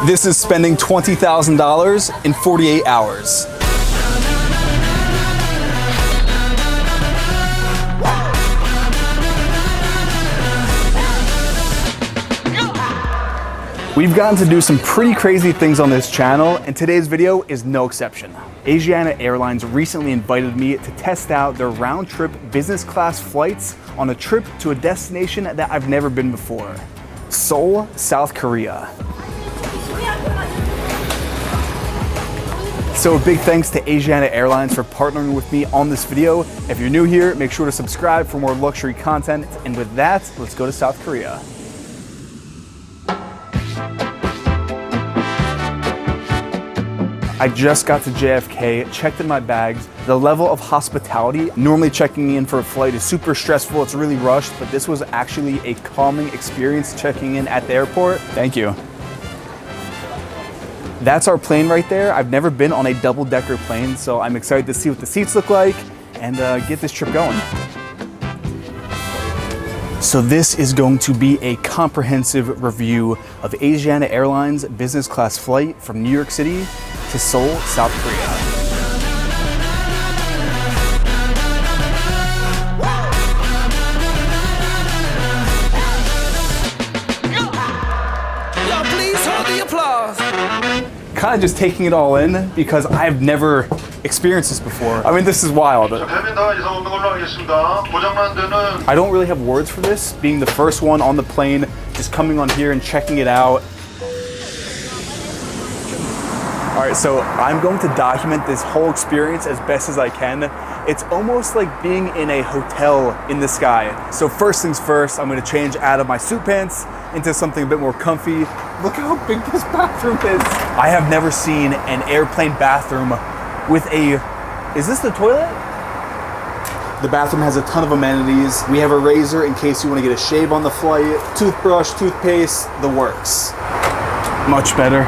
This is spending $20,000 in 48 hours. We've gotten to do some pretty crazy things on this channel, and today's video is no exception. Asiana Airlines recently invited me to test out their round-trip business class flights on a trip to a destination that I've never been before, Seoul, South Korea. So a big thanks to Asiana Airlines for partnering with me on this video. If you're new here, make sure to subscribe for more luxury content. And with that, let's go to South Korea. I just got to JFK, checked in my bags. The level of hospitality, normally checking in for a flight is super stressful, it's really rushed, but this was actually a calming experience checking in at the airport. Thank you. That's our plane right there. I've never been on a double-decker plane, so I'm excited to see what the seats look like and get this trip going. So this is going to be a comprehensive review of Asiana Airlines business class flight from New York City to Seoul, South Korea. Kind of just taking it all in because I've never experienced this before. I mean, this is wild. I don't really have words for this, being the first one on the plane, just coming on here and checking it out. All right, so I'm going to document this whole experience as best as I can. It's almost like being in a hotel in the sky. So first things first, I'm gonna change out of my suit pants into something a bit more comfy. Look how big this bathroom is. I have never seen an airplane bathroom with a, is this the toilet? The bathroom has a ton of amenities. We have a razor in case you wanna get a shave on the flight, toothbrush, toothpaste, the works. Much better.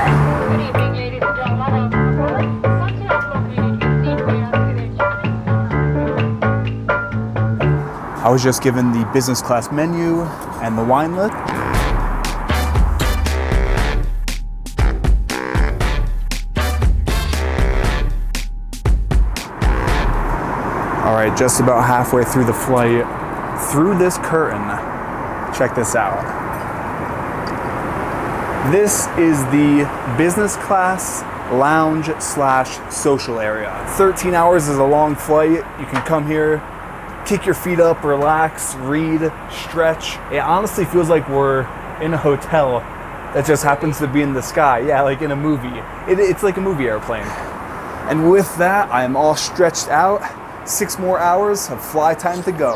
I was just given the business class menu and the wine list. All right, just about halfway through the flight, through this curtain. Check this out. This is the business class lounge / social area. 13 hours is a long flight. You can come here, kick your feet up, relax, read, stretch. It honestly feels like we're in a hotel that just happens to be in the sky. Yeah, like in a movie. It's like a movie airplane. And with that, I am all stretched out. 6 more hours of fly time to go.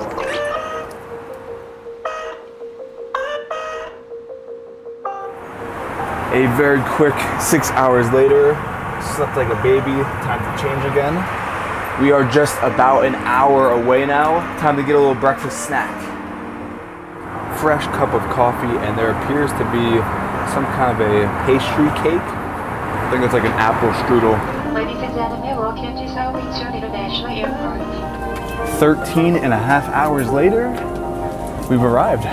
A very quick 6 hours later, slept like a baby, time to change again. We are just about an hour away now. Time to get a little breakfast snack. Fresh cup of coffee, and there appears to be some kind of a pastry cake. I think it's like an apple strudel. Ladies and gentlemen, welcome to Seoul International Airport. 13 and a half hours later, we've arrived.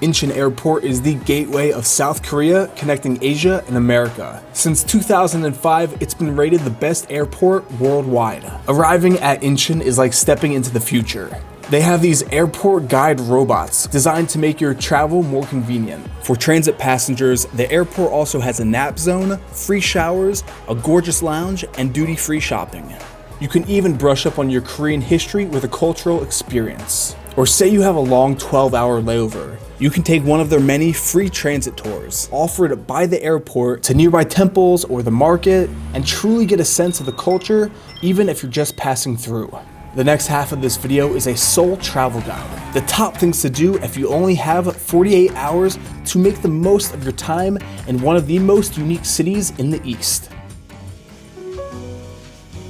Incheon Airport is the gateway of South Korea, connecting Asia and America. Since 2005, it's been rated the best airport worldwide. Arriving at Incheon is like stepping into the future. They have these airport guide robots designed to make your travel more convenient. For transit passengers, the airport also has a nap zone, free showers, a gorgeous lounge, and duty-free shopping. You can even brush up on your Korean history with a cultural experience. Or say you have a long 12-hour layover. You can take one of their many free transit tours offered by the airport to nearby temples or the market and truly get a sense of the culture even if you're just passing through. The next half of this video is a Seoul travel guide. The top things to do if you only have 48 hours to make the most of your time in one of the most unique cities in the East.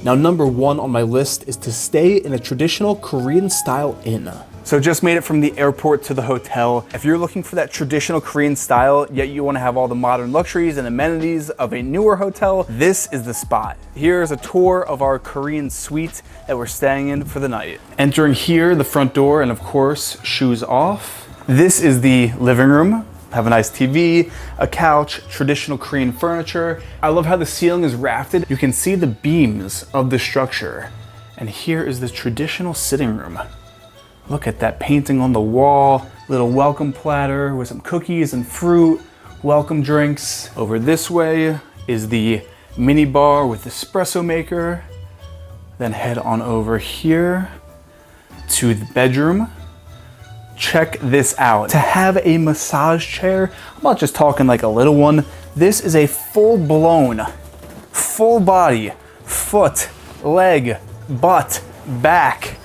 Now, number 1 on my list is to stay in a traditional Korean style inn. So just made it from the airport to the hotel. If you're looking for that traditional Korean style, yet you want to have all the modern luxuries and amenities of a newer hotel, this is the spot. Here's a tour of our Korean suite that we're staying in for the night. Entering here, the front door, and of course, shoes off. This is the living room. Have a nice TV, a couch, traditional Korean furniture. I love how the ceiling is rafted. You can see the beams of the structure. And here is the traditional sitting room. Look at that painting on the wall, little welcome platter with some cookies and fruit, welcome drinks. Over this way is the mini bar with espresso maker. Then head on over here to the bedroom. Check this out. To have a massage chair, I'm not just talking like a little one. This is a full-blown, full body, foot, leg, butt, back.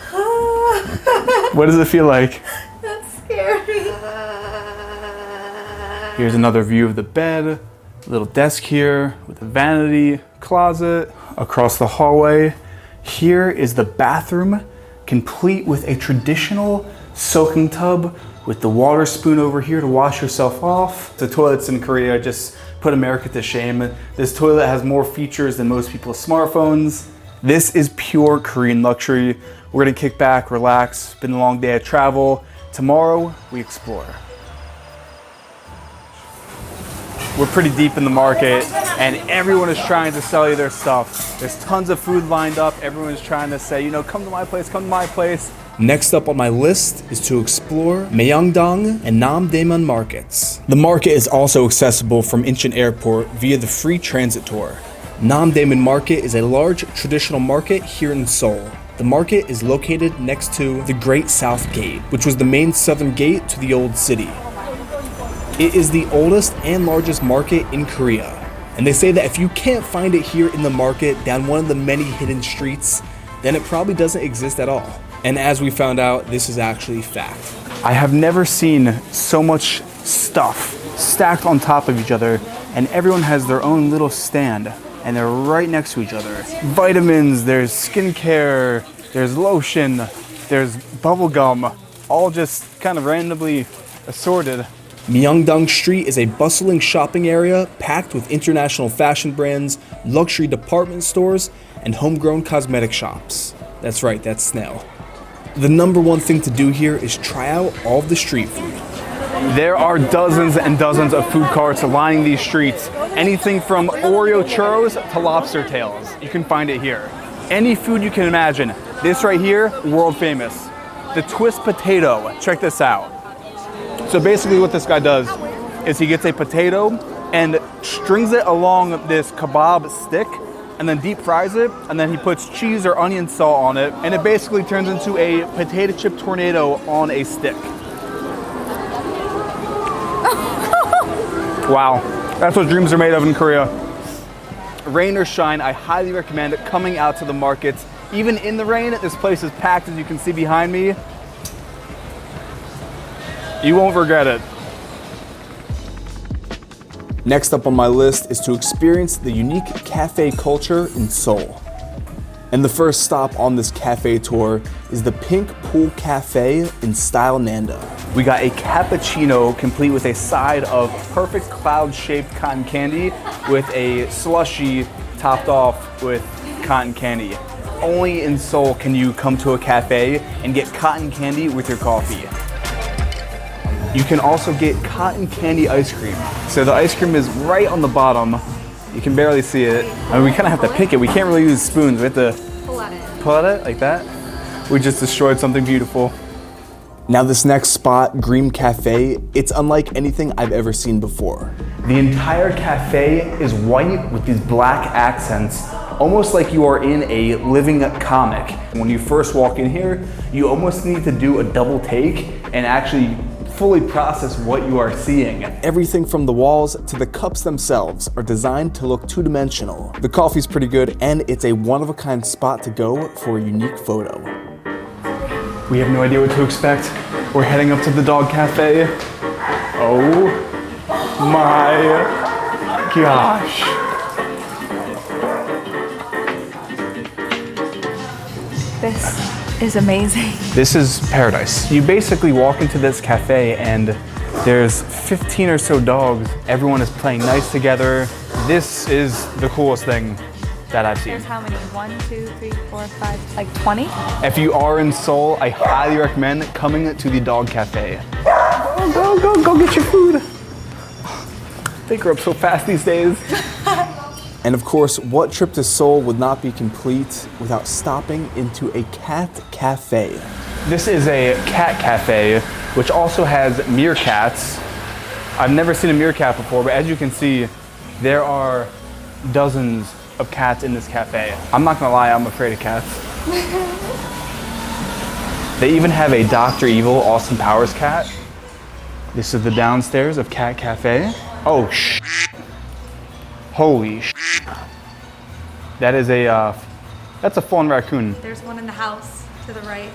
What does it feel like? That's scary. Here's another view of the bed, a little desk here with a vanity, closet. Across the hallway, here is the bathroom, complete with a traditional soaking tub with the water spoon over here to wash yourself off. The toilets in Korea just put America to shame. This toilet has more features than most people's smartphones. This is pure Korean luxury. We're gonna kick back, relax. It's been a long day of travel. Tomorrow, we explore. We're pretty deep in the market and everyone is trying to sell you their stuff. There's tons of food lined up. Everyone's trying to say, you know, come to my place, come to my place. Next up on my list is to explore Myeongdong and Namdaemun markets. The market is also accessible from Incheon Airport via the free transit tour. Namdaemun Market is a large traditional market here in Seoul. The market is located next to the Great South Gate, which was the main southern gate to the old city. It is the oldest and largest market in Korea. And they say that if you can't find it here in the market down one of the many hidden streets, then it probably doesn't exist at all. And as we found out, this is actually fact. I have never seen so much stuff stacked on top of each other, and everyone has their own little stand, and they're right next to each other. Vitamins, there's skincare, there's lotion, there's bubble gum, all just kind of randomly assorted. Myeongdong Street is a bustling shopping area packed with international fashion brands, luxury department stores, and homegrown cosmetic shops. That's right, that's Snail. The number one thing to do here is try out all of the street food. There are dozens and dozens of food carts lining these streets. Anything from Oreo churros to lobster tails. You can find it here. Any food you can imagine. This right here, world famous. The twist potato. Check this out. So basically what this guy does is he gets a potato and strings it along this kebab stick and then deep fries it, and then he puts cheese or onion salt on it, and it basically turns into a potato chip tornado on a stick. Wow, that's what dreams are made of in Korea. Rain or shine, I highly recommend coming out to the markets. Even in the rain, this place is packed, as you can see behind me. You won't regret it. Next up on my list is to experience the unique cafe culture in Seoul. And the first stop on this cafe tour is the Pink Pool Cafe in Style Nanda. We got a cappuccino complete with a side of perfect cloud-shaped cotton candy with a slushie topped off with cotton candy. Only in Seoul can you come to a cafe and get cotton candy with your coffee. You can also get cotton candy ice cream. So the ice cream is right on the bottom. You can barely see it. I mean, we kind of have to pick it. We can't really use spoons. We have to pull at it like that. We just destroyed something beautiful. Now this next spot, Green Cafe, it's unlike anything I've ever seen before. The entire cafe is white with these black accents, almost like you are in a living comic. When you first walk in here, you almost need to do a double take and actually fully process what you are seeing. Everything from the walls to the cups themselves are designed to look two-dimensional. The coffee's pretty good, and it's a one-of-a-kind spot to go for a unique photo. We have no idea what to expect. We're heading up to the dog cafe. Oh my gosh. This is amazing. This is paradise. You basically walk into this cafe and there's 15 or so dogs. Everyone is playing nice together. This is the coolest thing that I've seen. There's how many? 1, 2, 3, 4, 5, like 20? If you are in Seoul, I highly recommend coming to the dog cafe. Go get your food. They grow up so fast these days. And of course, what trip to Seoul would not be complete without stopping into a cat cafe? This is a cat cafe, which also has meerkats. I've never seen a meerkat before, but as you can see, there are dozens of cats in this cafe. I'm not gonna lie, I'm afraid of cats. They even have a Dr. Evil Austin Powers cat. This is the downstairs of Cat Cafe. Oh, holy sh! That is that's a fawn raccoon. There's one in the house to the right.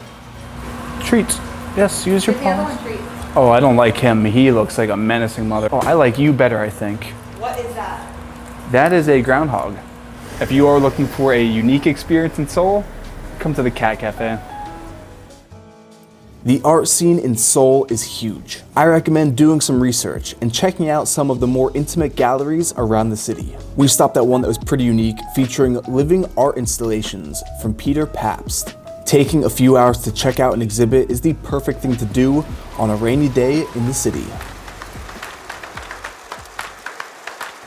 Treats. Yes, use your The other paws. one treats. Oh, I don't like him. He looks like a menacing mother. Oh, I like you better, I think. What is that? That is a groundhog. If you are looking for a unique experience in Seoul, come to the Cat Cafe. The art scene in Seoul is huge. I recommend doing some research and checking out some of the more intimate galleries around the city. We stopped at one that was pretty unique, featuring living art installations from Peter Pabst. Taking a few hours to check out an exhibit is the perfect thing to do on a rainy day in the city.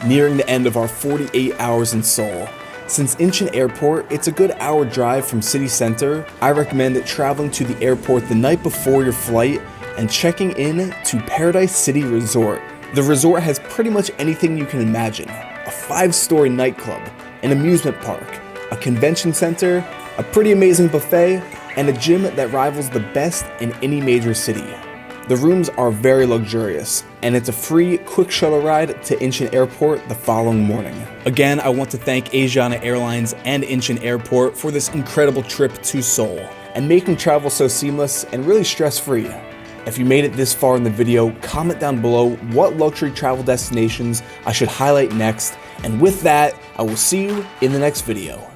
Nearing the end of our 48 hours in Seoul. Since Incheon Airport, it's a good hour drive from city center. I recommend traveling to the airport the night before your flight and checking in to Paradise City Resort. The resort has pretty much anything you can imagine. A 5-story nightclub, an amusement park, a convention center, a pretty amazing buffet, and a gym that rivals the best in any major city. The rooms are very luxurious, and it's a free, quick shuttle ride to Incheon Airport the following morning. Again, I want to thank Asiana Airlines and Incheon Airport for this incredible trip to Seoul, and making travel so seamless and really stress-free. If you made it this far in the video, comment down below what luxury travel destinations I should highlight next, and with that, I will see you in the next video.